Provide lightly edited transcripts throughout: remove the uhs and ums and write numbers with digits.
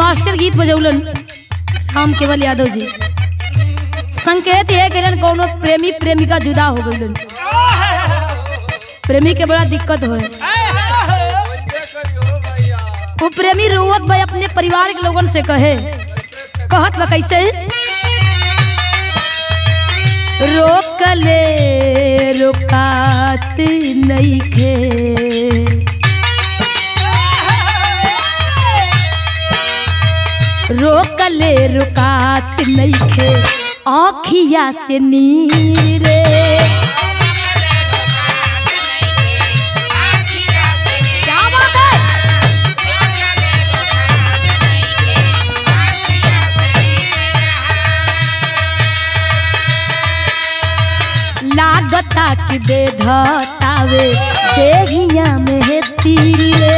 Master गीत बजौलन राम केवल यादव जी। संकेत ये कलन कोनो प्रेमी प्रेमिका जुदा हो गइलन, प्रेमी के बड़ा दिक्कत होए। वो प्रेमी रोवत भाई अपने परिवार के लोगन से कहे, कहत बा कैसे, रोकले रुकात नइखे, रोकले रुकात नइखे आँखिया से नीरे। क्या बात है? लागता कि बेधतावे देहिया में तीरे,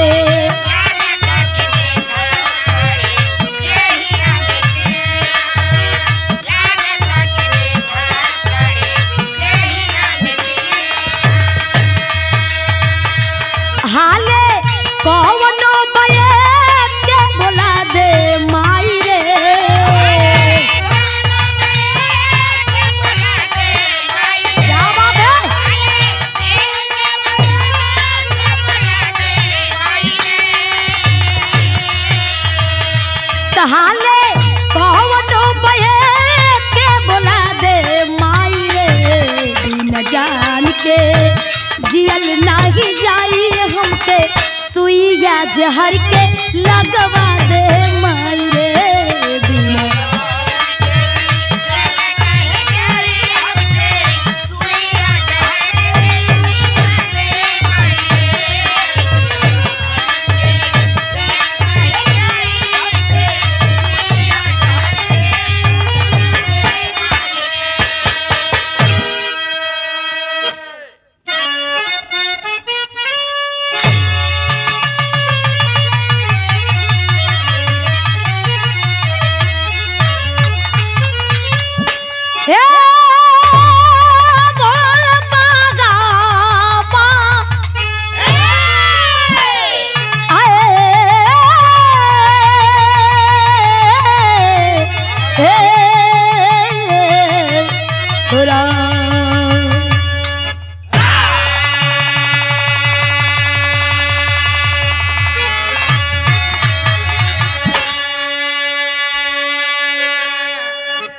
जहर के लगवा दे माई रे बिना।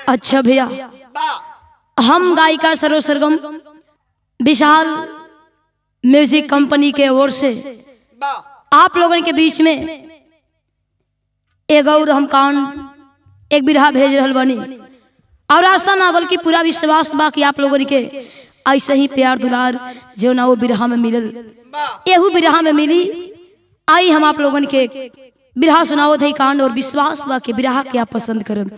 अच्छा भैया, हम गायिका सरो सरगम विशाल म्यूजिक कंपनी के ओर से आप लोगों के बीच में एक और हम कांड एक बिरहा भेज रहल बनी, और आशा ना बल्कि पूरा विश्वास बा कि आप लोगों के ऐसे ही प्यार दुलार जो ना वो बिरहा में मिलल एहू बिरहा में मिली। आई हम आप लोगों के बिरहा सुनावत है कांड, और विश्वास बा कि बिरहा क्या पसंद करब।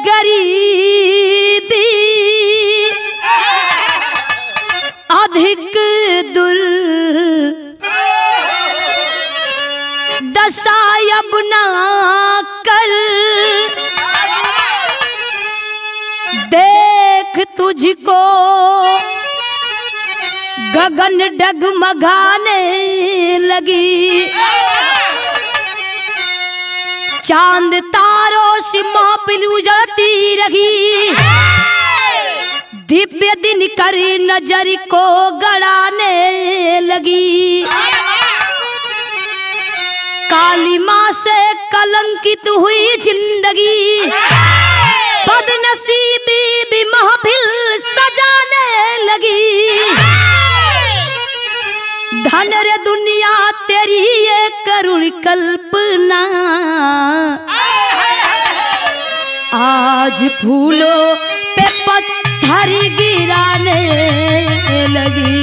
गरीबी अधिक दुर्दशा अब ना कर, देख तुझको गगन डगमगाने लगी, चांद तारों से महफिल उजड़ती रही, दिव्य दिन कर नजर को गड़ाने लगी, काली माँ से कलंकित हुई जिंदगी, बदनसीबी भी महफिल सजाने लगी, धन रे दुनिया तेरी ये करुण कल्पना, आज फूलों पे पत्थर गिराने लगी।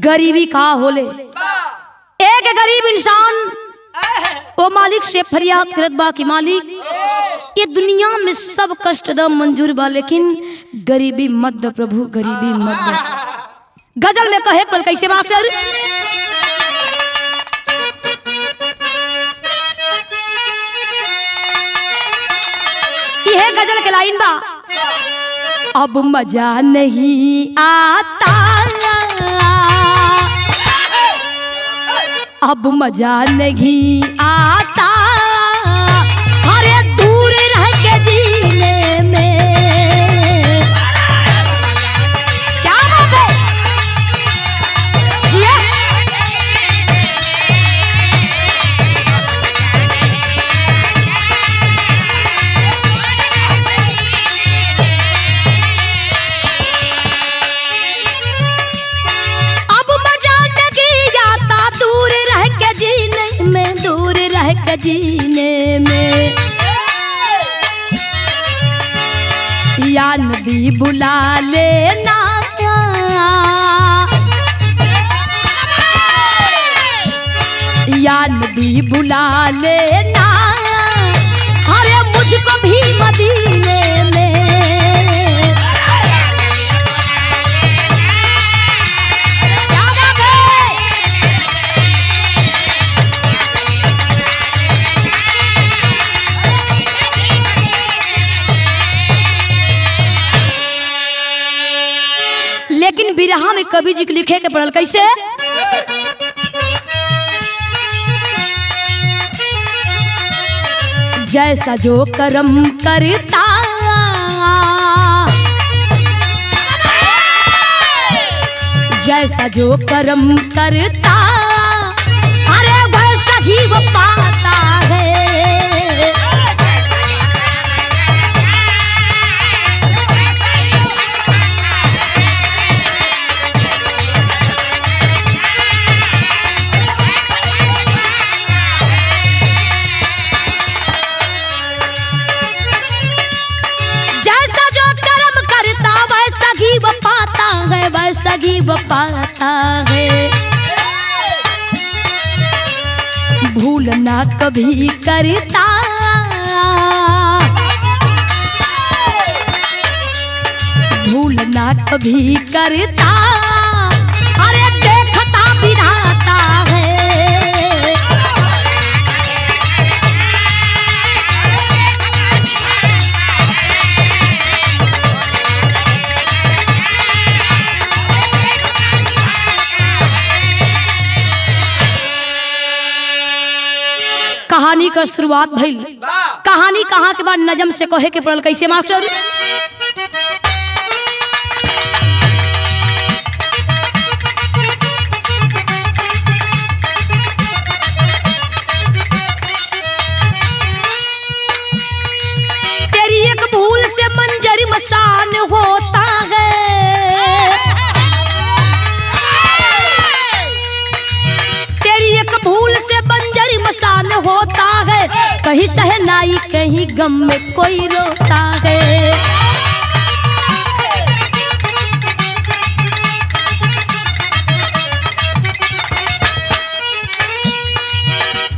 गरीबी का होले, एक गरीब इंसान वो मालिक से फरियाद करत बा कि मालिक ये दुनिया में सब कष्ट द मंजूर बा, लेकिन गरीबी मत द प्रभु, गरीबी मत द। गजल में कहे पल कैसे मास्टर, है गजल के लाइन बा। अब मजा नहीं आता, अब मजा नहीं आता, अरे दूर रह के जीने में। क्या बात है ये? जीने में या नबी बुला लेना, या नबी बुला लेना, अरे मुझको भी मदीने में। लेकिन बिरहा में कवि जी के लिखे के पड़ल कैसे? जैसा जो कर्म करता, जैसा जो कर्म करता, अरे वैसा ही वो पाता है। सगी वो पाता है, भूल ना कभी करता, भूल ना कभी करता, अरे देखता विधाता है। कहानी का शुरुआत भइल। कहानी कहाँ के बाद नजम से कहे के पड़ल कैसे मास्टर? तेरी एक भूल से मंजर मसान होता है, तेरी एक भूल से बंजर मसान होता है, कहीं सहनाई कहीं गम में कोई रोता है।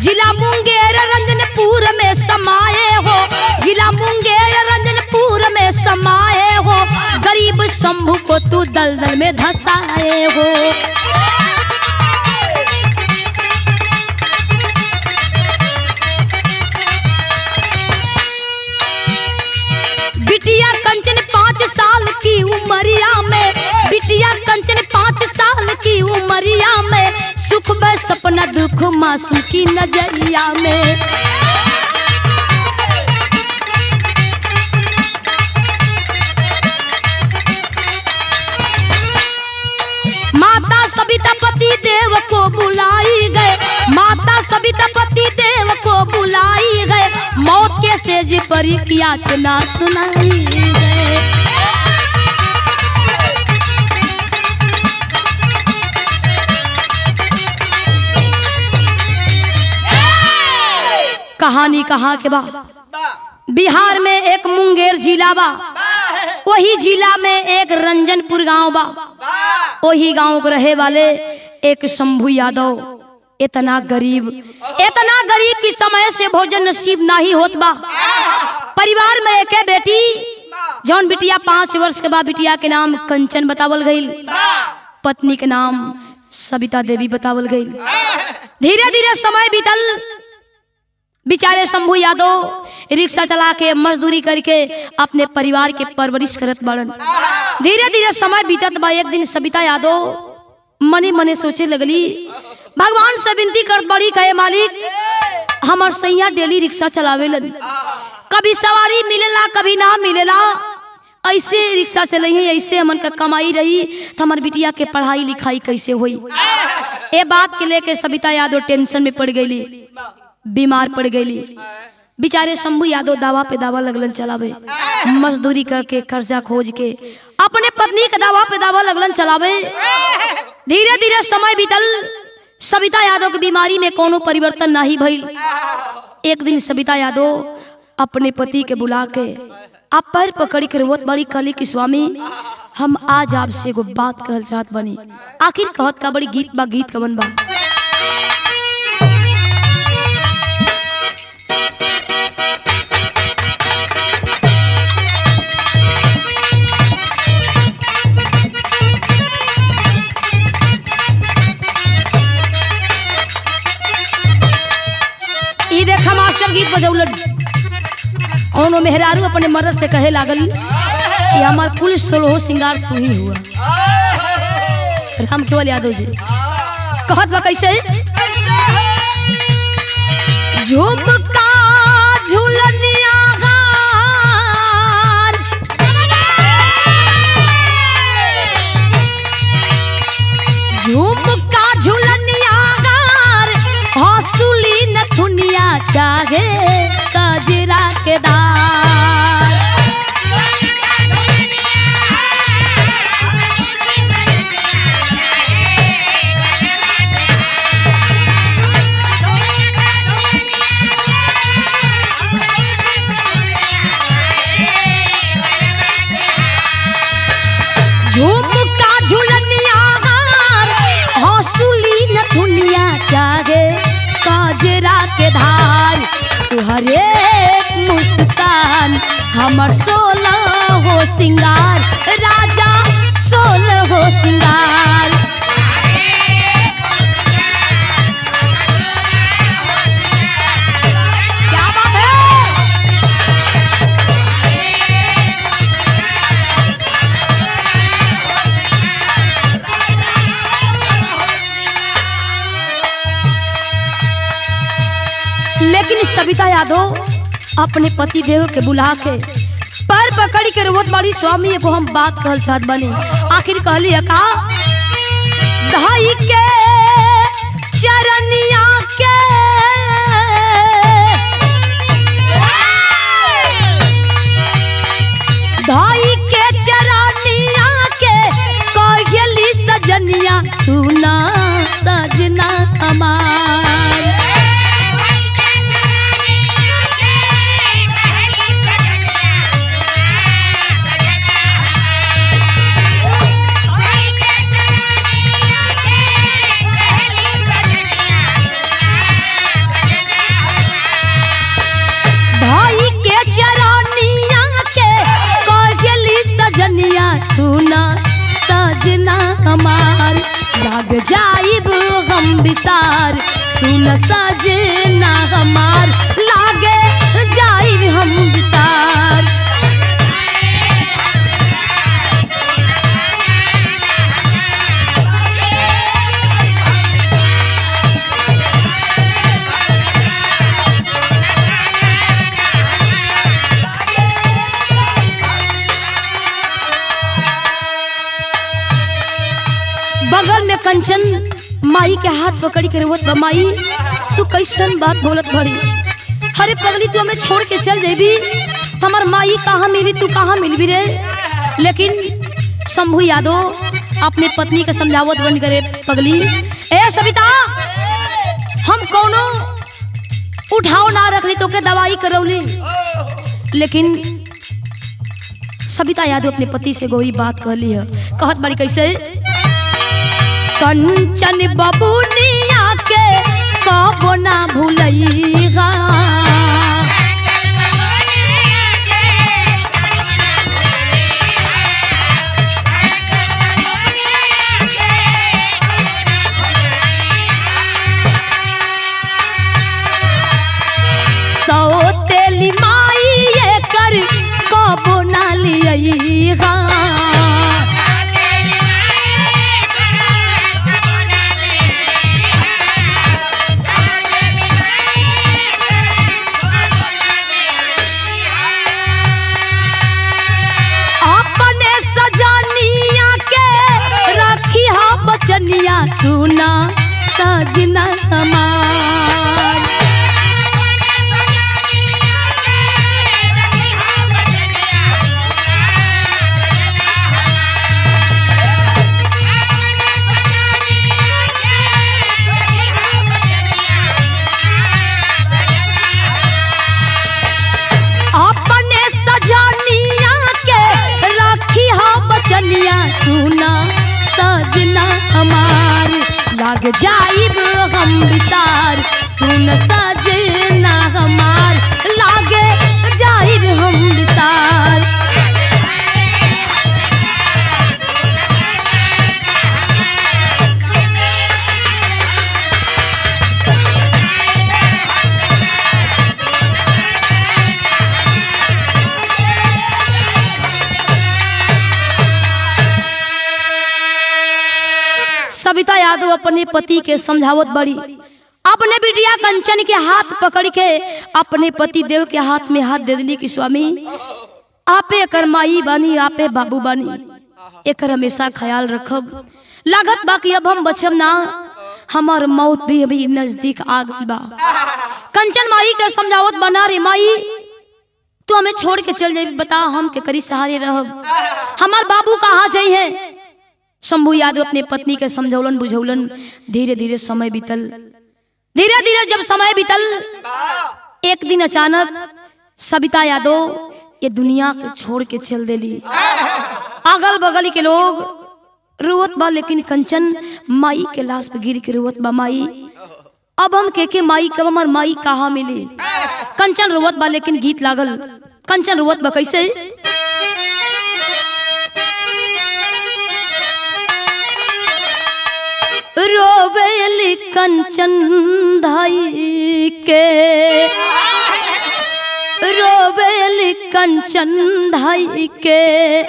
जिला मुंगेर रंजनपुर में समाये हो, जिला मुंगेर रंजनपुर में समाये हो, गरीब शंभू को तू दलदल में धसाए हो। बिटिया कंचन 5 साल की उमरिया में, बिटिया कंचन 5 साल की उमरिया में, सुख में सपना दुख मासूम की नजरिया में। माता सविता पति देव को बुलाई गए, माता सविता पति देव को बुलाई गए, मौत के सेज पर याचना सुनाई गए। कहानी कहाँ के बा? बिहार में एक मुंगेर जिला बा, वही जिला में एक रंजनपुर गांव बा, वही गांव के रहे वाले एक शंभू यादव इतना गरीब की समय से भोजन नसीब नहीं होत बा। परिवार में एक बेटी, जौन बिटिया 5 वर्ष के बाद बिटिया के नाम कंचन बतावल गई, पत्नी के नाम सविता देवी बतावल गई। धीरे धीरे समय बीतल, बेचारे शंभू यादव रिक्शा चला के मजदूरी करके अपने परिवार के परवरिश करत बड़न। धीरे धीरे समय बीतत बा। एक दिन सविता यादव मने मने सोचे लगली, भगवान से विनती करत बड़ी, कहे मालिक हमार सैया डेली रिक्शा चलावेलन, कभी सवारी मिलेला कभी ना मिलेला, ऐसे रिक्शा चले हैं, ऐसे हमन का कमाई रही तो हमार बिटिया के पढ़ाई लिखाई कैसे हुई। ये बात के लेके सविता यादव टेंशन में पड़ गई, बीमार पड़ गई। बेचारे शंभू यादव दावा पे दावा लगलन चलावे, मजदूरी करके कर्जा खोज के अपने पत्नी के दावा पे दावा लगलन चलावे। धीरे धीरे समय बीतल, सविता यादव की बीमारी में कोनो परिवर्तन नहीं भइल। एक दिन सविता यादव अपने पति के बुला के आप पैर पकड़ी के रोवत बड़ी, कहली कि स्वामी हम आज आपसे एगो बात कहल चाहत बनी। आखिर कहत का बड़ी, गीत बा, गीत कवन बा। ई देखा मास्टर गीत बजौलन। कोनो मेहरारू अपने मर्द से कहे लागल कि हमार कुल 16 सिंगार तू ही हुआ। राम केवल यादव जी कहत बा कैसे, झुमका झुलनिया गान, झुमका झुलनिया गान, हंसुली नथुनिया चाहे कजरा के दार। झुमका झुलनिया गान, हंसुली नथुनिया चाहे कजरा के धार। तुहरे मुस्कान हमर 16 हो सिंगार, राजा 16 हो सिंगार। क्या बात है। लेकिन सविता यादव अपने पति देव के बुला के पैर पकड़ी के रोवत बड़ी, स्वामी एगो हम बात कहल चाहत बनी। आखिर कहली का, धाई के चरनिया के धाई के चरनिया के कहली सजनिया सुना सजना हमार। सुना सजना हमार, लाग जाइब हम विसार, सुन सजना हमार, लागे जाइब हम विसार। बगल में कंचन माई के हाथ पकड़ी के रोवत बा, माई तू कैसन बात बोलत भरी, अरे पगली तू हमें छोड़ के चल जेबी, हमार माई कहाँ मिली, तू कहाँ मिलबी रे। लेकिन शंभू यादव अपने पत्नी के समझावत बन करे, पगली ए सविता हम कोनो उठाव ना रखली तो के दवाई करौली। लेकिन सविता यादव अपने पति से गोरी बात कहली है, कहत बड़ी कैसे, कंचन बबुनिया के कबो ना भूलैगा, सुना सजना हमार। अपने सजनिया के रखी हा बचनिया सुना सजना हमार। लाग जाइब हम विसार सुन सजना हमार। लागे जाइब हम विसार। सविता यादव अपने पति के समझावत बड़ी। अपने बिटिया कंचन के हाथ पकड़ के अपने पति देव के हाथ में हाथ दे दिली कि स्वामी आपे एकर माई बानी, आपे बाबू बानी, एकर हमेशा ख्याल रखब। लागत बाकी अब हम बचब ना, हमार मौत भी अभी नजदीक आ गई बा। कंचन माई के समझावत बना रे माई तू हमें छोड़ के चल जाबी, बता हम के करी सहारे रहब, हमार बाबू कहाँ जाई है। शंभू यादव अपने पत्नी के समझौलन बुझौलन। धीरे धीरे समय बीतल। धीरे धीरे जब समय बीतल एक दिन अचानक सविता यादव ये दुनिया के छोड़ के चल देली। अगल बगल के लोग रोवत बा, लेकिन कंचन माई के लाश पे गिर के रोवत बा, माई अब हम के माई कब हमार माई कहाँ मिली। कंचन रोवत बा, लेकिन गीत लागल। कंचन रोवत बा कैसे? रोवेली कंचन धाई के, रोवेली कंचन धाई के,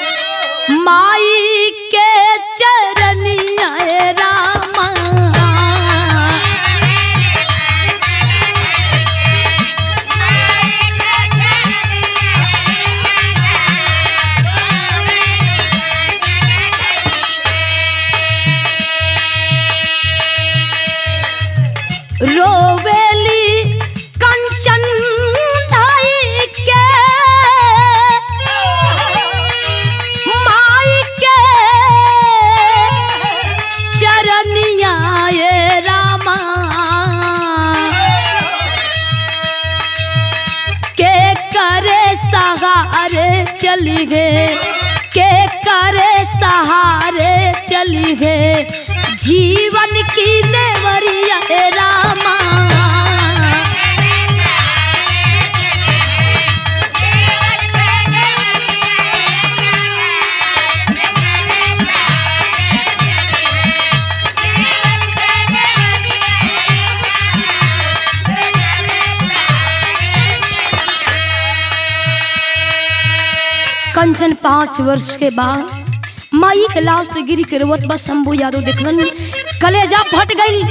माई के चरनिया रामा। रोवेली कंचन धाई के, माई के चरनिया ये रामा। के करे सहारे चली गए, के करे सहारे चली गए, जीवन की नेवरिया रामा। कंचन 5 वर्ष के बाद माई के लाश पे गिरी के रोवत बस शंभू यादव देखलन, कलेजा फट गई।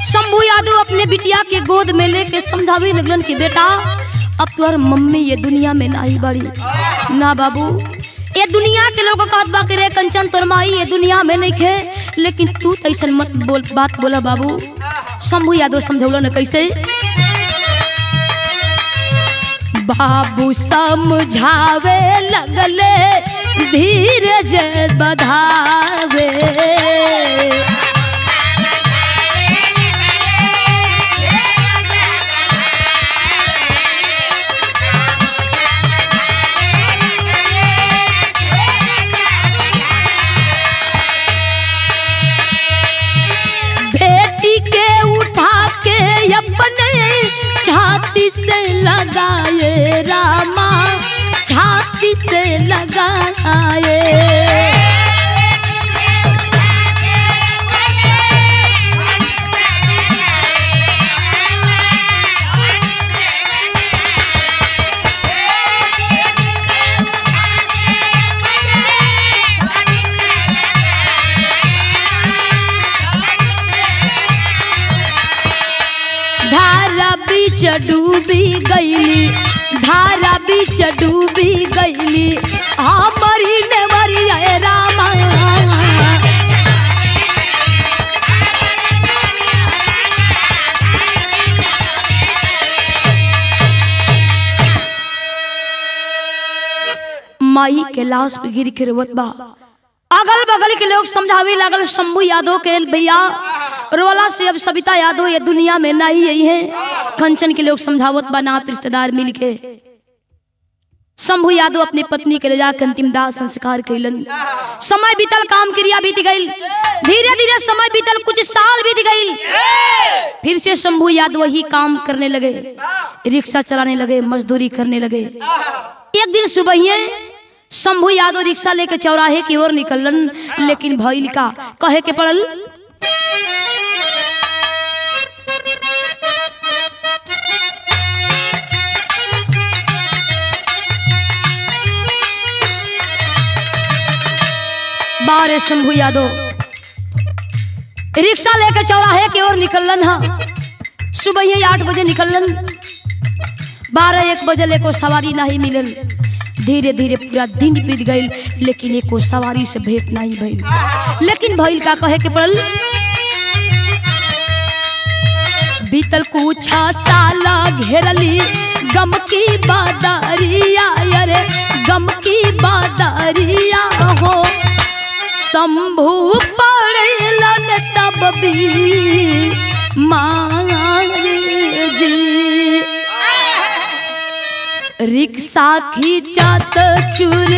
शंभू यादव अपने बिटिया के गोद में लेके समझावे लगलन कि बेटा अब तोहर मम्मी ये दुनिया में नहीं बड़ी ना बाबू, ये दुनिया के लोग कहत बा कि रे कंचन तोर माई ये दुनिया में नहीं खे, लेकिन तू ऐसा मत बोल, बात बोला बाबू। शंभू यादव समझौलन कैसे? बाबू समझावे लगले धीरज बधावे, बेटी के उठा के अपने छाती से लगाए रामा, छाती से लगाए। धारा बीच डूबी गईली, धारा बीच डूबी गईली, हमारी नेवरिया रामा। माई के लाश पे गिर के रोवत बा। अगल बगल के लोग समझावे लागल शंभू यादव के भैया रोला से अब सविता यादव ये दुनिया में नहीं यही है। कंचन के लोग समझावत बा, नात रिश्तेदार मिल के शंभू यादव अपनी पत्नी के ले जाकर अंतिम दाह संस्कार कैलन। समय बीतल, काम क्रिया बीत गई, धीरे धीरे समय बीतल, कुछ साल बीत गई। फिर से शंभू यादव वही काम करने लगे, रिक्शा चलाने लगे, मजदूरी करने लगे। एक दिन सुबह ही शंभू यादव रिक्शा लेकर चौराहे की ओर निकलन, लेकिन भइल का कहे के पड़ल। बारे शंभू यादव रिक्शा लेकर चौराहे की ओर निकलन। हाँ, सुबह ही 8 बजे निकलन, 12-1 बजे लेको सवारी नहीं मिलल। धीरे धीरे पूरा दिन बीत गई, लेकिन एको सवारी से भेंट नहीं भइल। लेकिन भइल का कहे के पड़ल। बीतल कुछ साल घेरली गम की बादरिया, अरे गम की बादरिया हो। शंभू पड़लन तब भी जी, रिक्शा खींचत चूर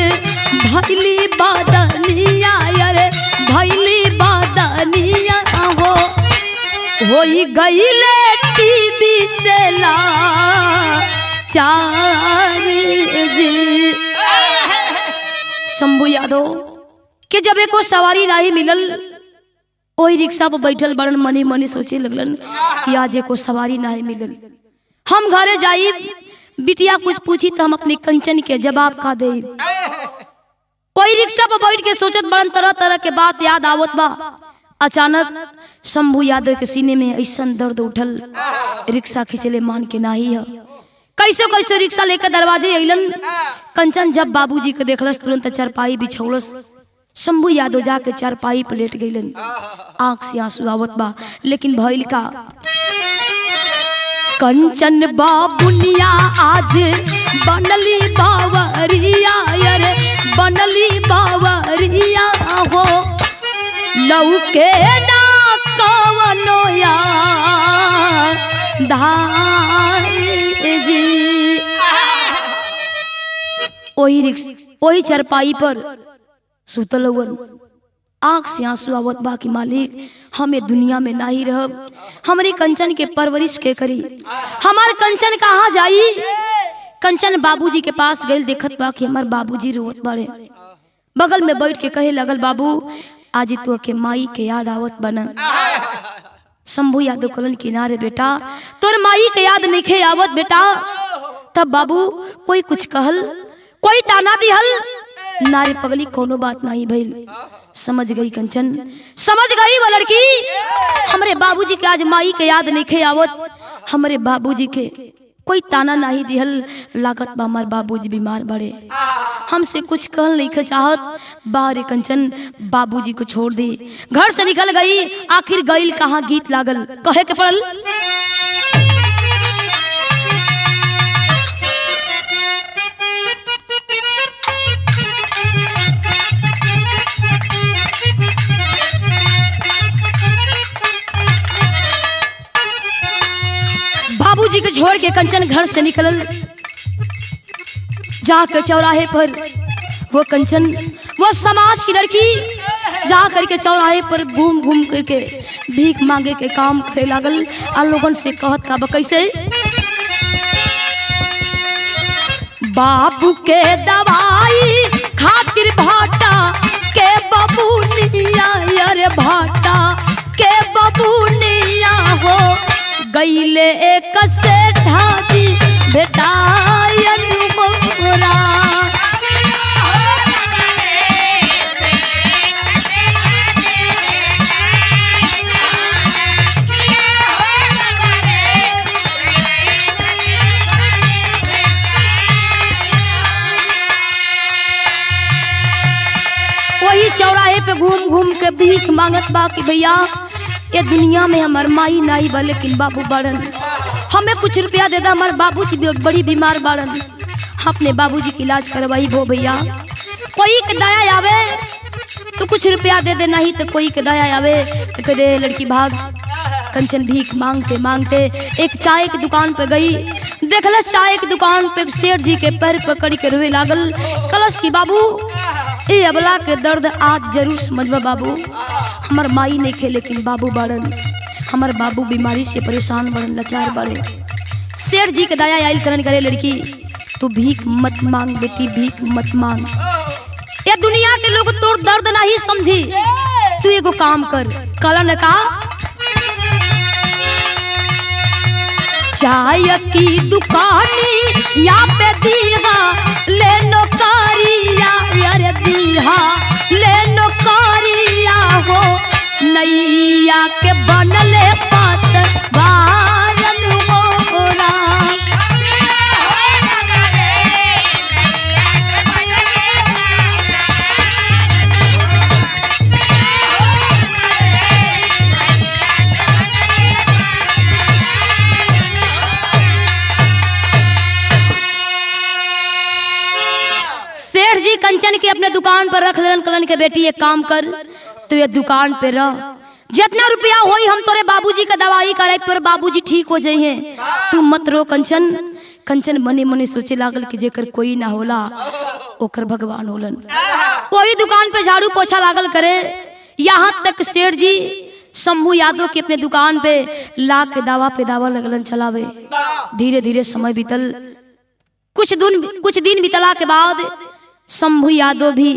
भैली बादनिया, अरे भैली बादनिया हो। होई गईले टीवी से लाचार जी। शंभू यादव कि जब एको सवारी नहीं मिलल, वही रिक्शा पर बैठल बड़न, मनी मनी सोचे लगलन कि आज एको सवारी नहीं मिलल, हम घरे जाई, बिटिया कुछ पूछी तो हम अपनी कंचन के जवाब का दे। वही रिक्शा पर बैठ के सोचत बड़न, तरह तरह के बात याद आवत बा। अचानक शंभू यादव के सीने में ऐसा दर्द उठल, रिक्शा खींचले मान के नाही है। कैसे कैसे रिक्शा लेकर दरवाजे अइलन। कंचन जब बाबूजी के देखलस, तुरंत चारपाई बिछौलस। शंभू यादव जाके चारपाई पर लेट गईलन, आंख से आंसू आवत बा। लेकिन भइल का, कंचन बाबुनिया आज बनली बावरिया, अरे बनली बावरिया हो। लौके ना कवनो यार धारी जी। वही चारपाई पर सुतल हुवन, आँख से आंसू आवत बा कि मालिक हमें दुनिया में नहीं रहब, हमारी कंचन के परवरिश के करी, हमार कंचन कहाँ जाई। कंचन बाबूजी के पास गई, देखत बा कि हमार बाबूजी रोवत बाड़े। बगल में बैठ के कहे लगल, बाबू आज तो के माई के याद आवत बना। शंभू यादव कहलन, किनारे बेटा तोर माई के याद नहीं आवत बेटा। तब बाबू कोई कुछ कहल, कोई ताना दिहल, नारे पगली कोनो बात नहीं भइल। समझ गई कंचन, समझ गई वो लड़की, हमरे बाबूजी के आज माई के याद नहीं आवत, हमरे बाबूजी के कोई ताना नहीं दिहल। लागत बा हमार बाबूजी बीमार बड़े, हमसे कुछ कहल नहीं चाहत। बाहर कंचन बाबूजी को छोड़ दी, घर से निकल गई। आखिर गईल कहाँ, गीत लागल, कहे के पड़ल। बाबूजी को छोड़ के कंचन घर से निकलल, जाकर चौराहे पर वो कंचन, वो समाज की लड़की जा करके चौराहे पर घूम घूम करके भीख मांगे के काम करे लागल। आ लोगन से कहत का कैसे, बाबू के दवाई खातिर भाटा के बबूनिया, अरे भाटा के बबूनिया हो। गईले एक सेठा जी बेटायन मोरा, वही चौराहे पे घूम घूम के भीख मांगत बा कि भैया ये दुनिया में हमार माई नहीं बा, लेकिन बाबू बाड़न, हमें कुछ रुपया दे दा, हमारे बाबूजी बड़ी बीमार बाड़न, अपने बाबूजी की इलाज करवाई भो भैया। कोई के दया आवे तो कुछ रुपया दे दे, नहीं तो कोई के दया आवे तो कह दे लड़की भाग। कंचन भीख मांगते मांगते एक चाय की दुकान पे गई। देखल चाय की दुकान पे सेठ जी के पैर पकड़ के रोए लागल। कलश की बाबू ए अबला के दर्द आज जरूर समझबा बाबू। हमार माई नहीं खे लेकिन बाबू बड़न, हमार बाबू बीमारी से परेशान बड़न, लाचार बड़े। सेठ जी के दया आयल करन करे लड़की तू भीख मत मांग बेटी, भीख मत मांग। ये दुनिया के लोग तोर दर्द नहीं समझी, तू एगो काम कर। कलन का चाय की दुकानी या पे दीहा ले नौकरिया, यार दीहा ले नौकरिया हो नैया के बनले पतवारन हो राम। कंचन के अपने दुकान पर रख लेन। कलन के बेटी एक काम कर, तू ये दुकान पे रह, जितना रुपया होई हम तोरे बाबूजी का दवाई करे, तोरे बाबूजी ठीक हो जाइए, तू मत रो कंचन। कंचन मने मने सोचे लागल कि जेकर कोई ना होला ओकर भगवान होलन। कोई दुकान पे झाड़ू पोछा लागल करे। यहाँ तक सेठ जी शंभू यादव के अपने दुकान पे ला के दावा पे दावा लगलन चलावे। धीरे धीरे समय बीतल। कुछ दिन बीतला के बाद शंभू यादव भी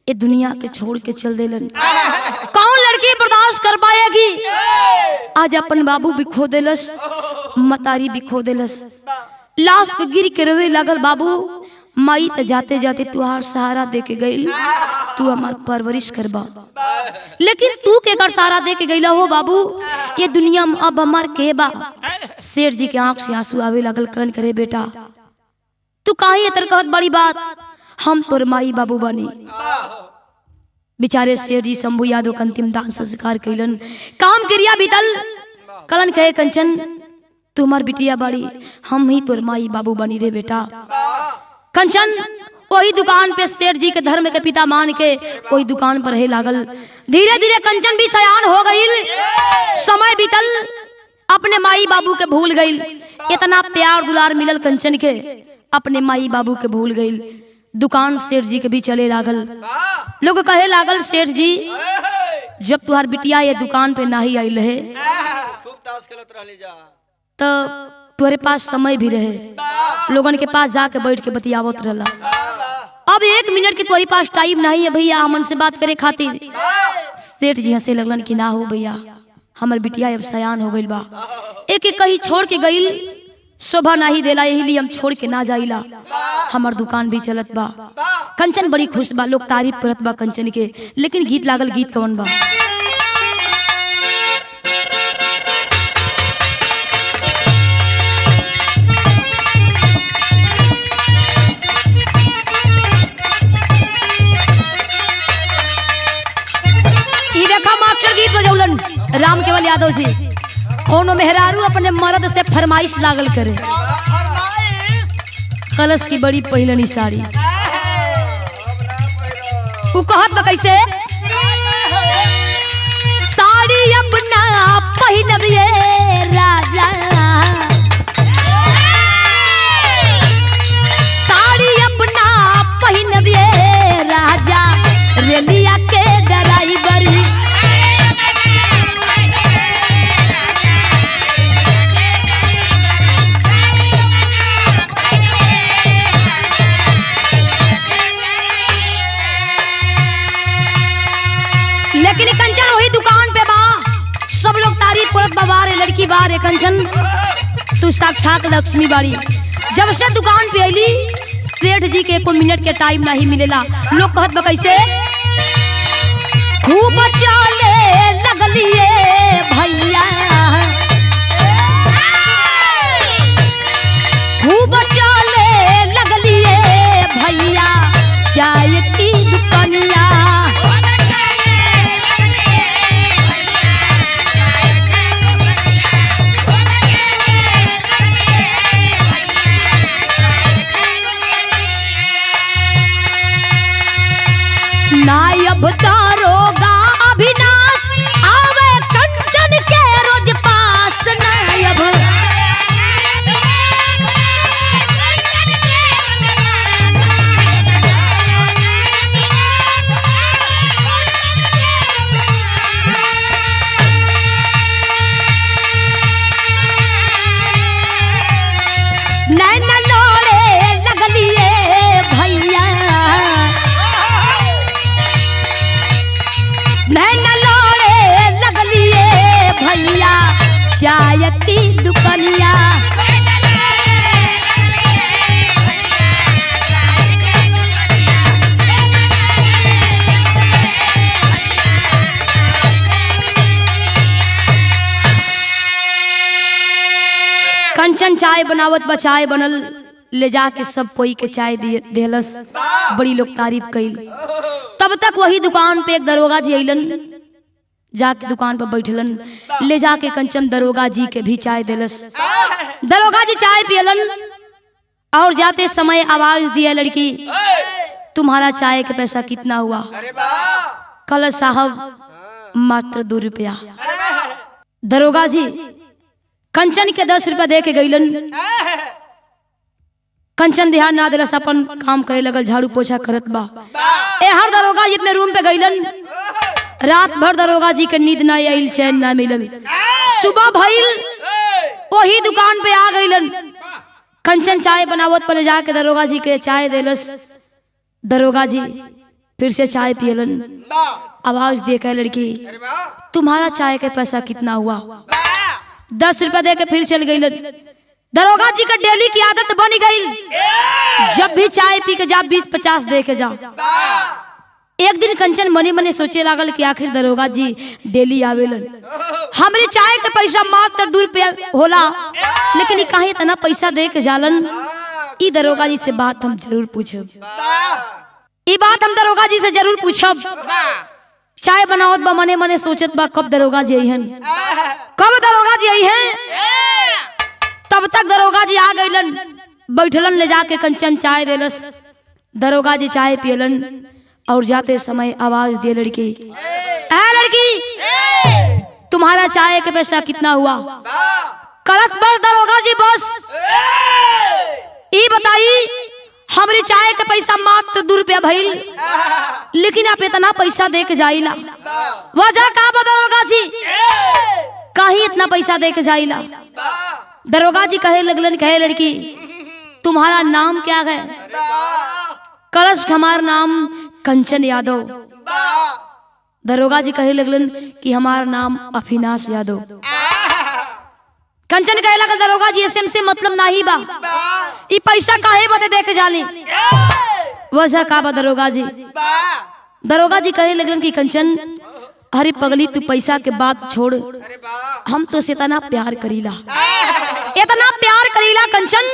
ये दुनिया के छोड़ के चल देलन। कौन लड़की बर्दाश्त कर पाएगी? आज अपन बाबू भी खो देलस, मतारी भी खो देलस। लाश पे गिर के रोवे लागल बाबू माई त जाते जाते तुहार सहारा दे के गई, तू हमार परवरिश करबा, लेकिन तू के कर सहारा दे के गईला हो बाबू, ये दुनिया में अब हमार के बा। शेर जी के आंख से आंसू आवे लागल। करण करे बेटा तू काहे इतर कहत बड़ी बात, हम तोर माई बाबू बनी। बेचारे शेर जी शंभू यादव का अंतिम दान संस्कार कैलन। काम क्रिया बीतल। कलन कहे कंचन तू हमार बिटिया बाड़ी, हम ही तोर माई बाबू बनी रे बेटा। कंचन वही दुकान पे सेठ जी के धर्म के पिता मान के वही दुकान पर रहे लागल। धीरे धीरे कंचन भी सयान हो गई। समय बीतल, अपने माई बाबू के भूल गई। इतना प्यार दुलार मिलल कंचन के, अपने माई बाबू के भूल गई। दुकान सेठ जी के भी चले लागल। लोग कहे लागल सेठ जी जब तुहार बिटिया ये दुकान पे नाही आई रहे तो तुहरे पास समय भी रहे, लोगन के पास जाके बैठ के बतियावत रहला। अब 1 मिनट के तुम्हारे पास टाइम नहीं है भैया हमन से बात करे खातिर। सेठ जी हंसे लगलन कि ना हो भैया हमर बिटिया अब सयान हो गइल बा, एक एक कहीं छोड़ के गइल शोभा नहीं देला, यही लिए हम छोड़ के ना जाइला। हमार दुकान भी चलत बा। कंचन बड़ी खुश बा, लोग तारीफ करत बा कंचन के। लेकिन गीत लागल, गीत कौन बा? ई देखा मास्टर गीत बजौलन राम केवल यादव जी। कोनो मेहरारू अपने मर्द से फरमाइश लागल करे, कलश की बड़ी पहिलनी साड़ी। वो कहत बा कैसे? साड़ी अपना पहिनबिए राजा, साड़ी अपना पहिनबिए राजा, रेलिया के ड्राइवरी लेकिन कंचन वही दुकान पे बा, सब लोग तारीफ करत बा। बारे लड़की बारे कंचन तू साक्षात लक्ष्मी बाड़ी। जब से दुकान पे आईली सेठ जी के 1 मिनट के टाइम नहीं मिलेला। लोग कहत बा कैसे? खूब चाले लगलिए भैया, खूब चाले लगलिए भैया, चाय की दुकानिया कंचन चाय बनावत बचाए बनल, ले जाके सब कोई के चाय देहलस, बड़ी लोग तारीफ कइल। तब तक वही दुकान पे एक दरोगा जी अइलन, जाके दुकान पर बैठलन, ले जाके कंचन दरोगा जी के भी चाय देलस। दरोगा जी चाय पियलन और जाते समय आवाज दिया, लड़की तुम्हारा चाय का पैसा कितना हुआ? कल साहब मात्र 2 रुपया। दरोगा जी कंचन के 10 रुपया दे के गईलन। कंचन ध्यान ना दिलस, अपन काम करे लगल, झाड़ू पोछा करत बा। हर दरोगा जी अपने रूम पे गईलन। रात भर दरोगा जी के नींद ना आइल, चैन ना मिलल। सुबह भइल, वही दुकान पे आ गईलन। कंचन चाय बनावत पर जाके दरोगा जी के चाय देलस। दरोगा जी फिर से चाय पियलन। आवाज दे के, लड़की तुम्हारा चाय का पैसा कितना हुआ? 10 रुपया दे के फिर चल गईलन। दरोगा जी का डेली की आदत बन गई, जब भी चाय पी के जा 20-50 दे के जा। एक दिन कंचन मने मने सोचे लागल कि आखिर दरोगा जी डेली आवेलन, हमरे चाय के पैसा मात्र 2 रुपया होला, लेकिन ये काहे इतना पैसा दे के जालन? ई दरोगा जी से बात हम जरूर पूछब, ई बात हम दरोगा जी से जरूर पूछब। चाय बनावत बा, मने मने सोचत बा कब दरोगा जी अइहन, कब दरोगा जी अइहन। तब तक दरोगा जी आ गईलन, बैठलन, ले जाके कंचन चाय देलस। दरोगा जी चाय पियलन और जाते समय आवाज दिए, लड़की ए लड़की तुम्हारा चाय के पैसा कितना हुआ? कलश बस दरोगा जी बस, ई बताई हमरे चाय के पैसा मात्र 2 रुपया भइल, लेकिन आप इतना पैसा दे के जाइला, वजह का बा दरोगा जी? कहीं इतना पैसा दे के जाइला? दरोगा जी कहे लगलन, कहे लड़की तुम्हारा नाम क्या है? कलश हमारा नाम कंचन यादव। दरोगा जी कहे लगलन कि हमारा नाम अविनाश यादव। कंचन कहे लगल, दरोगा जी एसएम से मतलब नहीं बा, ई पैसा काहे बदे देके जाली, वजह का बा दरोगा जी? दरोगा जी कहे लगलन कि कंचन अरे पगली तू पैसा के बात छोड़, हम तो से इतना प्यार करीला, इतना प्यार करीला कंचन,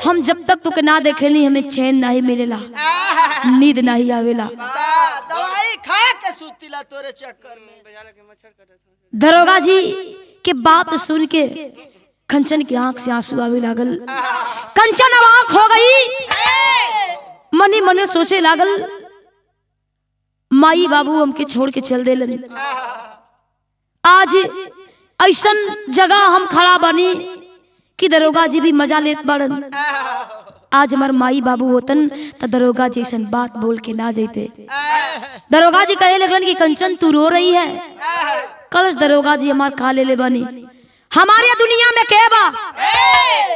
हम जब तक तुके ना देखेली हमें चैन नहीं मिलेला, नींद नहीं आवेला। दवाई खा के सुतीला तोरे चक्कर में। दरोगा जी के बात सुन के कंचन की आंख से आंसू आवे लागल। कंचन अवाक हो गई, मने मने सोचे लागल माई बाबू हमके छोड़ के चल देलन, आज ऐसन जगह हम खड़ा बनी कि दरोगा जी भी मजा लेत बड़न। आज हमार माई बाबू होतन तो दरोगा जी ऐसन बात बोल के ना जाते। दरोगा जी कहे लगलन कि कंचन तू रो रही है? कलश दरोगा जी हमार खा ले बनी, हमारे दुनिया में के बा,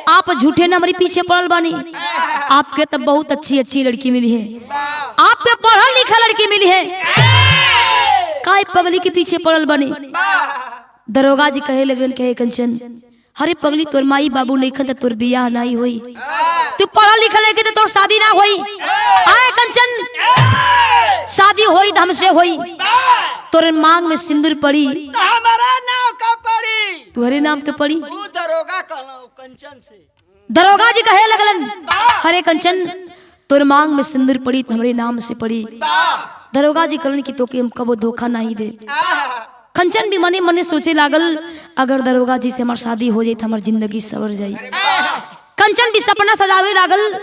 आप झूठे न हमारे पीछे पड़ल बनी। आपके तब बहुत अच्छी लड़की मिली है, आपके पढ़ल लिखल लड़की मिली है, काय पगली के पीछे पड़ल बनी? दरोगा जी कहे लगलन, कहे कंचन अरे पगली तोर माई बाबू नहीं खन तोर बियाह नहीं होई, तू पढ़ल लिखल है कि तोर शादी ना होई। आए कंचन शादी होई तो हमसे होई, तोरे मांग में सिंदूर पड़ी तो हमारा नाम का पड़ी, तुम्हारे नाम के पड़ी। तू दरोगा कहलाओ कंचन से। दरोगा जी कहे लगलन, अरे कंचन तोर मांग में सिंदूर पड़ी तो हमारे नाम से पड़ी। दरोगा जी कहलन कि तोके हम कबो धोखा नहीं दे। कंचन भी मने मने सोचे लागल अगर दरोगा जी से हमार शादी हो जाए तो हमार जिंदगी सवर जाई। कंचन भी सपना सजावे लागल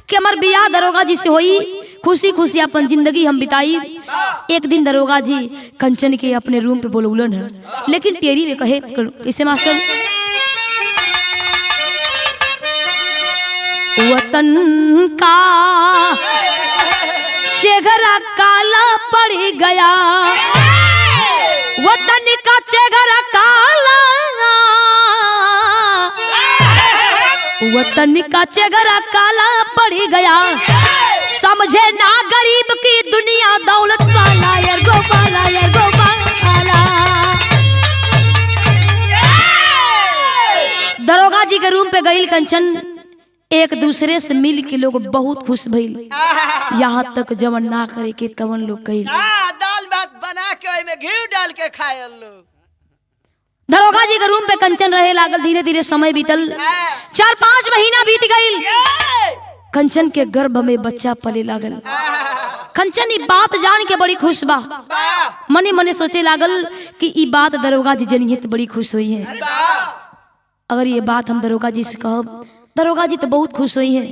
कि हमार बियाह दरोगा जी से होई, खुशी खुशी अपन जिंदगी हम बिताई। एक दिन दरोगा जी कंचन के अपने रूम पे बोलौलन है, लेकिन टेरी में कहे कैसे मास्टर, वतन का चेहरा काला पड़ गया, वतन का चेहरा काला, वतन का चेहरा काला पड़ गया, समझे ना गरीब की दुनिया दौलत वाला, यार गोपाला यार गोपाला। दरोगा जी के रूम पे गई कंचन, एक दूसरे से मिल के लोग बहुत खुश भइल, यहाँ तक जवन ना करे के तवन लोग कहिल। दाल भात बना के ओय में घी डाल के खाए लोग। दरोगा जी के रूम पे कंचन रहे लागल। धीरे धीरे समय बीतल, 4-5 महीना बीत गई। कंचन के गर्भ में बच्चा पले लागल। कंचन ई बात जान के बड़ी खुश बा। मने मने सोचे लागल कि ई बात दरोगा जी जनिए तो बड़ी खुश हुई है। अगर ये बात हम दरोगा जी से कहब, दरोगा जी तो बहुत खुश हुई है।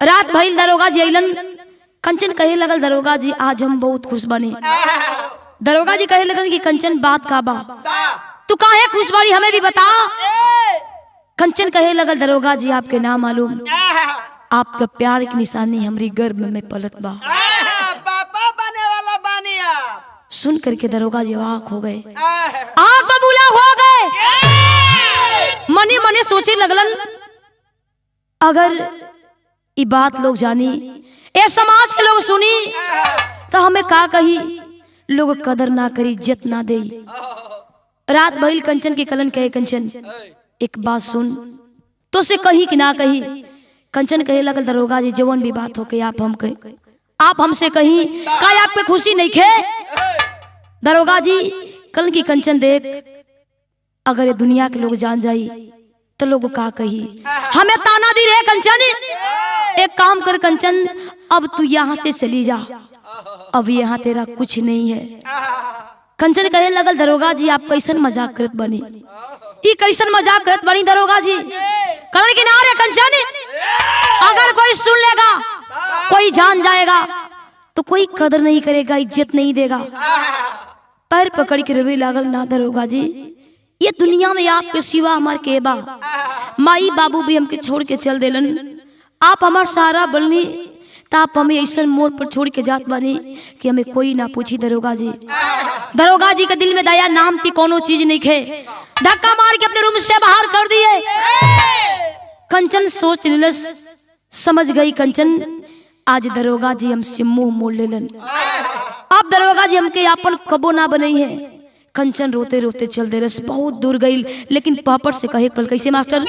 रात भइल, दरोगा जी अइलन। कंचन कहे लगल, दरोगा जी आज हम बहुत खुश बने। दरोगा जी कहे लगल कि कंचन बात का बा, तू काहे खुश बाड़ी हमें भी बता। कंचन कहे लगल, दरोगा जी आपके नाम मालूम, आपका प्यार की निशानी हमारी गर्भ में पलत बा। पापा बने वाला बानी आप। सुन करके दरोगा जी आँख हो गए, आँख बबूला हो गए। मने मने सोचे लगलन, अगर ये बात लोग जानी, ए समाज के लोग सुनी, तो हमें का कही, लोग कदर ना करी, इज्जत ना दे। रात भइल, कंचन के कलन कहे, कंचन एक बात सुन, तो से कही कि ना कही। कंचन कहे लगल, दरोगा जी जवन भी बात हो के आप हमसे कही, का आपके खुशी नहीं खे। दरोगा जी कलन की, कंचन देख, अगर ये दुनिया के लोग जान जाई तो लोग का कही, हमें ताना दी रहे। कंचन एक काम कर कंचन, अब तू यहाँ से चली जा, अब यहाँ तेरा कुछ नहीं है। कंचन कहे लगल, दरोगा जी आप कैसन मजाक करत बनी, ई कैसन मजाक करत बनी दरोगा जी। कलन की, ना रे कंचन, अगर कोई सुन लेगा, कोई जान जाएगा तो कोई कदर नहीं करेगा, इज्जत नहीं देगा। पैर पकड़ के रोवे लागल, ना दरोगा जी, ये दुनिया में आपके सिवा हमार के बा। माई बाबू भी हमके छोड़ के चल देलन, आप हमार सहारा बननी, तो आप हमें ऐसा मोड़ पर छोड़ के जात बानी कि हमें कोई ना पूछी। दरोगा जी, दरोगा जी के दिल में दया नाम थी कोनो चीज नहीं खे। धक्का मार के अपने रूम से बाहर कर दिए। कंचन सोच लेलस, समझ गई कंचन, आज दरोगा जी हमसे मुंह मोड़ लेलन, अब दरोगा जी हमके अपन कबो ना बनई है। कंचन रोते रोते चल दे रस, बहुत दूर गई, लेकिन पापड़ से कहे पल, कैसे मास्टर,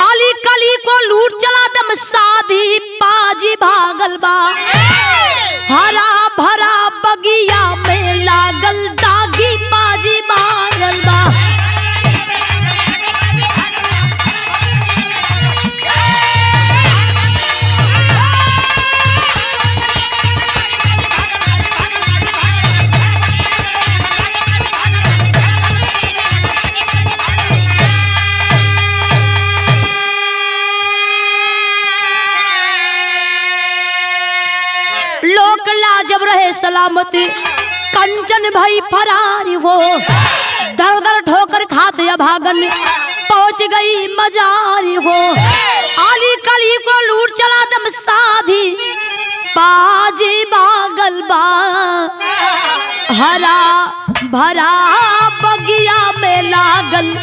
अली कली को लूट चला दम साधी, पाजी भागल बा, हरा भरा बगिया में लागल दागी, पाजी भागल बा। जब रहे सलामत, कंचन भाई फरार हो, दर दर ठोकर खाते भागन, पहुंच गई मजार हो। आली कली को लूट चला दम साधी, पाजी बागल बा, हरा भरा बगिया में लागल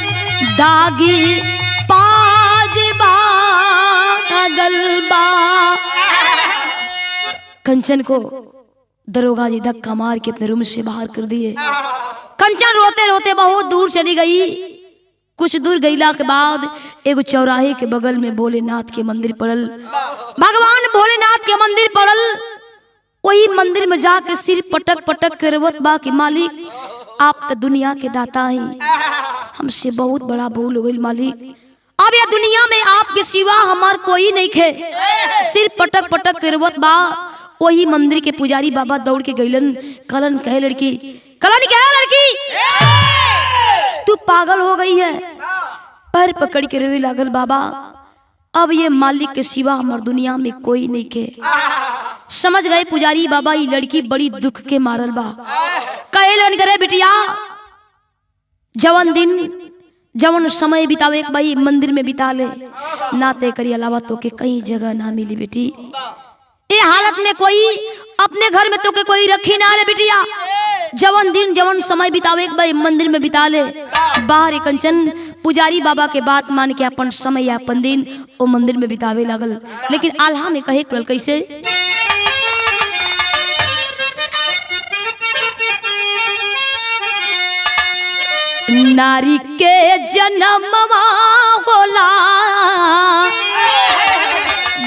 दागी, पाजी बागल बा। कंचन को दरोगा जी धक्का मार के अपने रूम से बाहर कर दिए। कंचन रोते रोते बहुत दूर चली गई। कुछ दूर गईला के बाद एगो चौराहे के बगल में भोलेनाथ के मंदिर पड़ल। भगवान भोलेनाथ के मंदिर पड़ल। वही मंदिर में जाके सिर पटक पटक के रोवत बा कि मालिक आप तो दुनिया के दाता हैं, हमसे बहुत बड़ा भूल हो गई मालिक, अब ये दुनिया में आपके सिवा हमार कोई नहीं खे। सिर पटक पटक के रोवत बा। वही मंदिर के पुजारी बाबा दौड़ के गईलन। कलन कहे लड़की, कलन क्या लड़की, तू पागल हो गई है। पैर पकड़ के रोवे लागल, बाबा अब ये मालिक के सिवा हमार दुनिया में कोई नहीं के। समझ गए पुजारी बाबा ये लड़की बड़ी दुख के मारल बा। कहलन करे बिटिया, जवन दिन जवन समय बितावे एक भाई मंदिर में बिता ले, नाते करी अलावा तो के कई जगह ना मिली बेटी। ये हालत में कोई अपने घर में तो के कोई रखी ना रे बिटिया। जवन दिन जवन समय बितावे एक भाई मंदिर में बिता ले। बाहर कंचन पुजारी बाबा के बात मान के अपन समय अपन दिन वो मंदिर में बितावे लागल। लेकिन आल्हा में कहे कल कैसे, नारी के जन्मवा होला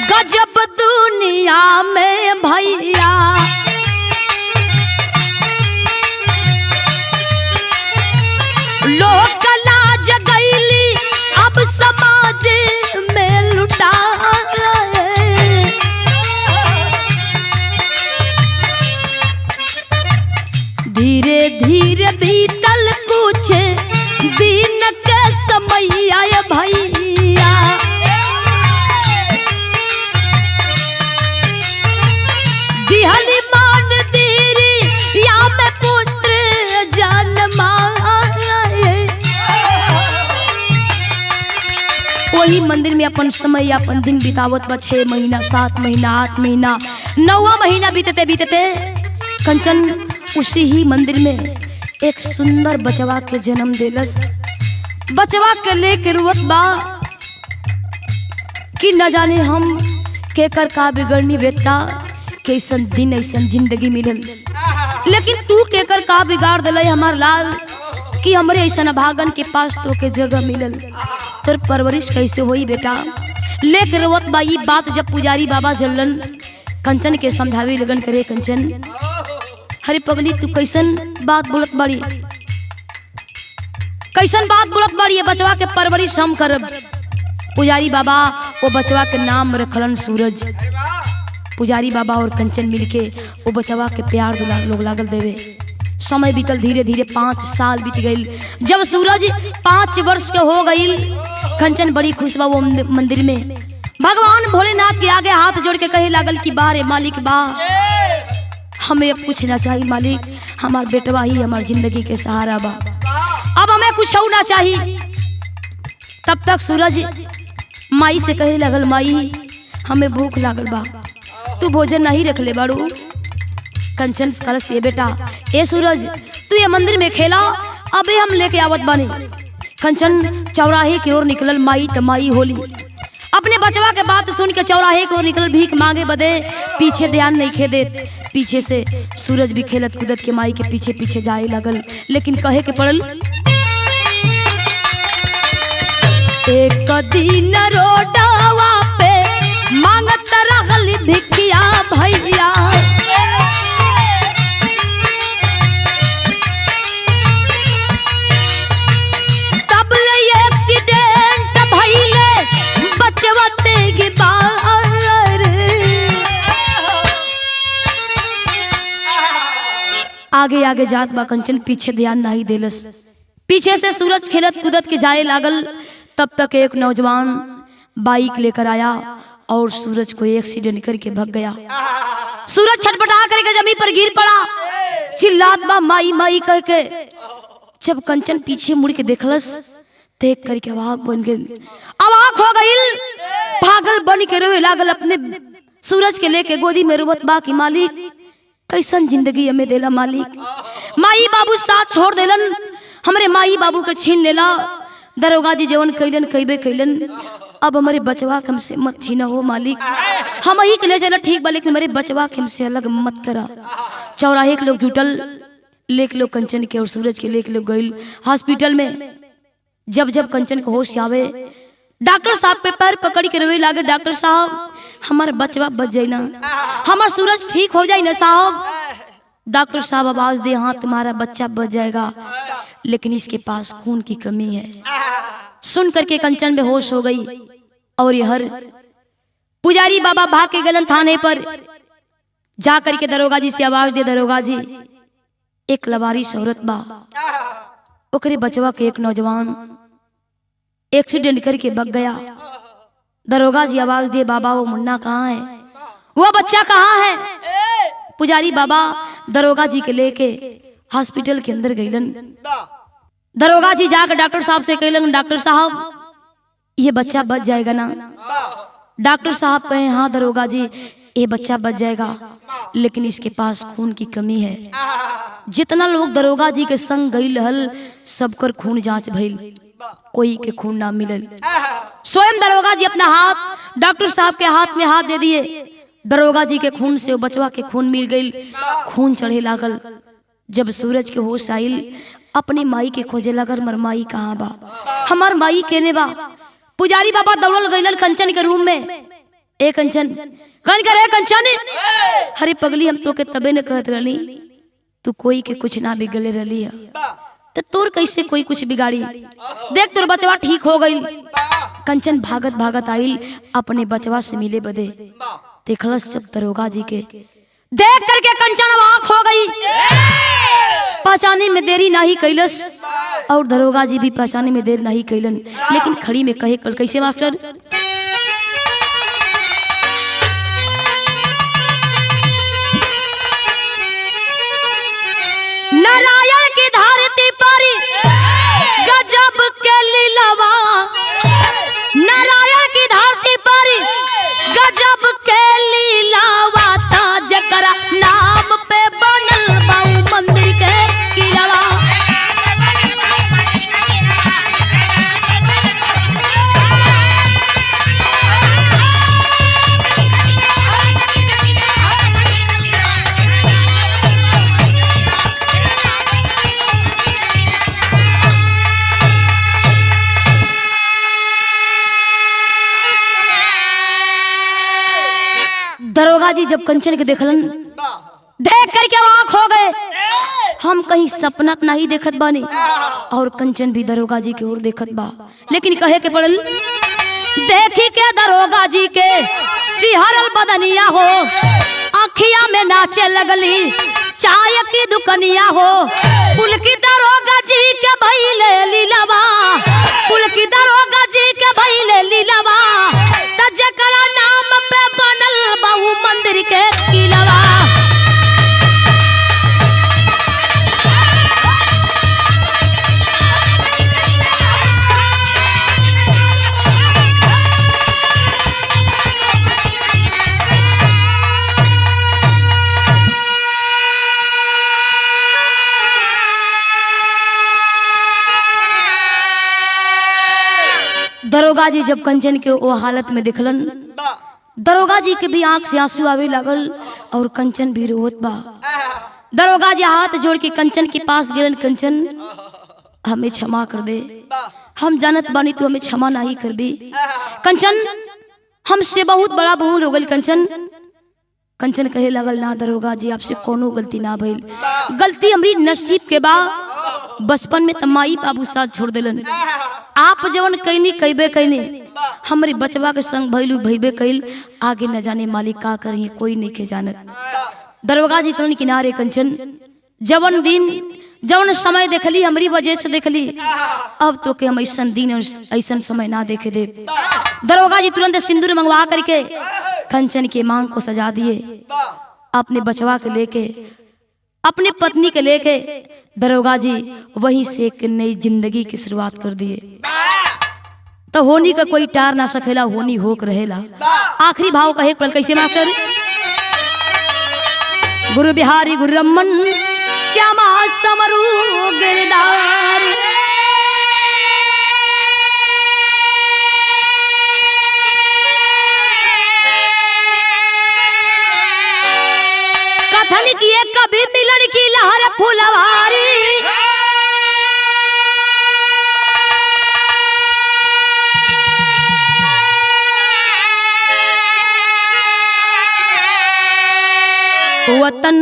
गजब जब दुनिया में भैया लोग लाज गईली अब समाज में लुटा धीरे धीरे बीतल कुछ दिन के समय आए भैया दिहली मान दीरी या में पुत्र जन्माए वही मंदिर में अपन समय अपन दिन बितावत बा 6 महीना 7 महीना 8 महीना 9वां महीना बीतते बीतते कंचन उसी ही मंदिर में एक सुंदर बचवा के जन्म देलस। बचवा के लेके रुवत बा कि न जाने हम केकर का बिगड़नी बेटा कैसन दिन ऐसन जिंदगी मिलल लेकिन तू केकर का बिगाड़ दिल हमार लाल कि हमरे ऐसा भागन के पास तो के जगह मिलल तोर परवरिश कैसे होई बेटा लेके रुवत बा। ये बात जब पुजारी बाबा जलन कंचन के समझावे लगन करे कंचन हरे पगली तू कैसन बात बोलत बाड़ी कैसन बात बोलत बाड़ी बचवा के परवरिश हम करब। पुजारी बाबा वो बचवा के नाम रखलन सूरज। पुजारी बाबा और कंचन मिलके वो बचवा के प्यार दुलार लोग लागल देवे। समय बीतल धीरे धीरे 5 साल बीत गई। जब सूरज 5 वर्ष के हो गई कंचन बड़ी खुश बा वो मंदिर में भगवान भोलेनाथ के आगे हाथ जोड़ के कहे लागल कि बा रे मालिक बा हमें अब कुछ ना चाहिए मालिक हमार बेटवा ही हमार जिंदगी के सहारा बा अब हमें कुछ ना चाहिए। तब तक सूरज माई से कहे लगल माई हमें भूख लागल बा तू भोजन नहीं रख ले बाड़ू। कंचन कलश ये बेटा ए सूरज तू ये मंदिर में खेला अबे हम लेके आवत बानी। कंचन चौराहे की ओर निकलल माई त माई होली अपने बचवा के बात सुन के चौराहे की ओर निकल भीख मांगे बदे पीछे ध्यान नहीं खेदे। पीछे से सूरज भी खेलत कूदत के माई के पीछे पीछे जाए लगल लेकिन कहे के पड़ल एक दिन रोडवा पे मांगत रहल भिखिया भैया तब ले एक्सीडेंट भइले बचवा तेगी बार आगे आगे जात बा कंचन पीछे ध्यान नहीं देलस। पीछे से सूरज खेलत कूदत के जाए लागल। तब तक एक नौजवान बाइक लेकर आया और सूरज को एक्सीडेंट करके भाग गया। सूरज छटपटा करके जमीन पर गिर पड़ा चिल्लात बा माई माई करके। जब कंचन पीछे मुड़ के देखलस देख करके अवाक बन गई अवाक हो गई पागल बन के रोए लागल अपने सूरज के लेके गोदी में रोवत बा कि मालिक कैसन जिंदगी हमें देला मालिक माई बाबू साथ छोड़ देलन हमरे माई बाबू के छीन लेला दरोगा जी जवन कैलन कैबे कैलन अब हमारे बचवा के हमसे मत छीना हो मालिक हम ही के ले चला ठीक बा लेकिन मेरे बचवा के हमसे अलग मत करा। चौराहे के लोग जुटल लेके लोग कंचन के और सूरज के लेके लोग गइल हॉस्पिटल में। जब जब कंचन को होश आवे डॉक्टर साहब पे पैर पकड़ के रोए लागे डॉक्टर साहब हमारा बचवा बच जाए ना हमारा सूरज ठीक हो जाए ना साहब। डॉक्टर साहब आवाज दे हाँ तुम्हारा बच्चा बच जाएगा लेकिन इसके पास खून की कमी है। सुन करके कंचन में होश हो गई और ये हर पुजारी बाबा भाग के गलन थाने पर जा करके दरोगा जी से आवाज दे दरोगा जी एक लवारिस औरत बा ओकरे बचवा के एक नौजवान एक्सीडेंट करके भाग गया। दरोगा जी आवाज दे बाबा वो मुन्ना कहाँ है वो बच्चा कहाँ है। पुजारी बाबा दरोगा जी के लेके हॉस्पिटल के अंदर गईलन। दरोगा जी जाकर डॉक्टर साहब से कहलन डॉक्टर साहब ये बच्चा बच जाएगा ना। डॉक्टर साहब कहे हाँ दरोगा जी ये बच्चा बच जाएगा लेकिन इसके पास खून की कमी है। जितना लोग दरोगा जी के संग गई हल सबकर खून जांच भइल कोई के खून ना मिलल। स्वयं दरोगा जी अपना हाथ डॉक्टर साहब के हाथ में हाथ दे दिए। दरोगा जी के खून से वो बचवा के खून मिल गई खून चढ़े लागल। जब सूरज के होश आइल अपनी माई के खोजे लगल मर माई कहाँ बा हमार माई केने बा। पुजारी बाबा दौड़ल गइलन कंचन के रूम में ए कंचन कौन करे कंचन हरे पगली हम तो के तबे न कहत रहली तू कोई के कुछ ना बिगले रहली है तो तोर कैसे कोई कुछ बिगाड़ी देख तोर बचवा ठीक हो गई। कंचन भागत भागत आइल अपने बचवा से मिले बदे देखलस जब दरोगा जी के देख करके कंचन अवाक हो गई। पहचाने में देरी नहीं कैलस और दरोगा जी भी पहचाने में देर नहीं कैलन लेकिन खड़ी में कहे कल कैसे मास्टर नारायण की धरती पर गजब के लीलावा नारायण की धरती पर गजब के लीलावा ता जकरा नाम पे बनल बाऊ मंदिर के किलावा। दरोगा जी जब कंचन के देखलन देख करके अवाक हो गए हम कहीं सपना नहीं देखत बानी और कंचन भी दरोगा जी की ओर देखत बा लेकिन कहे के पड़ल देखी के दरोगा जी के सिहरल बदनिया हो अखिया में नाचे लगली चाय की दुकनिया हो पुल की दरोगा जी के भइले लीलावा पुल की दरोगा जी के भइले लीलावा त जकरा नाम पे बनल बाऊ मंदिर के किलावा। दरोगा जी जब कंचन के वो हालत में देखलन दरोगा जी के भी आंख से आंसू आवे लगल और कंचन भी रोवत बा। दरोगा जी हाथ जोड़ के कंचन के पास गिरन कंचन हमें क्षमा कर दे हम जानत बानी तू हमें क्षमा नहीं करबी कंचन हमसे बहुत बड़ा भूल हो गई कंचन। कंचन कहे लगल ना दरोगा जी आपसे कोनो गलती ना भइल गलती हमरी नसीब के बा बचपन में तमाई बाबू साथ छोड़ दिलन आप जवन कैनी कहबे कैनी हमारे बचवा के संग भइलू भइबे कैल आगे न जाने मालिक का करिए कोई नहीं के जानत। दरोगा जी करण किनारे कंचन जवन दिन जवन समय देखली हमारी वजह से देखली अब तो के हम ऐसा दिन ऐसा समय ना देखे दे। दरोगा जी तुरंत सिंदूर मंगवा करके कंचन के मांग को सजा दिए अपने बचवा के लेके अपनी पत्नी के लेके दरोगा जी वहीं से एक नई जिंदगी की शुरुआत कर दिए। तो होनी का कोई टार ना सकेला होनी होक रहेला। आखिरी भाव कहे पल कैसे मास्टर गुरु बिहारी गुरु रमन श्यामा समरू गिरदार कथन किए कभी मिलन की लहर फुलवारी वतन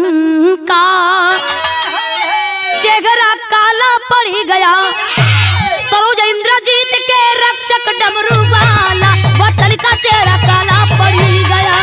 का चेहरा काला पड़ गया सरोज इंद्रजीत के रक्षक डमरू वाला वतन का चेहरा काला पड़ गया।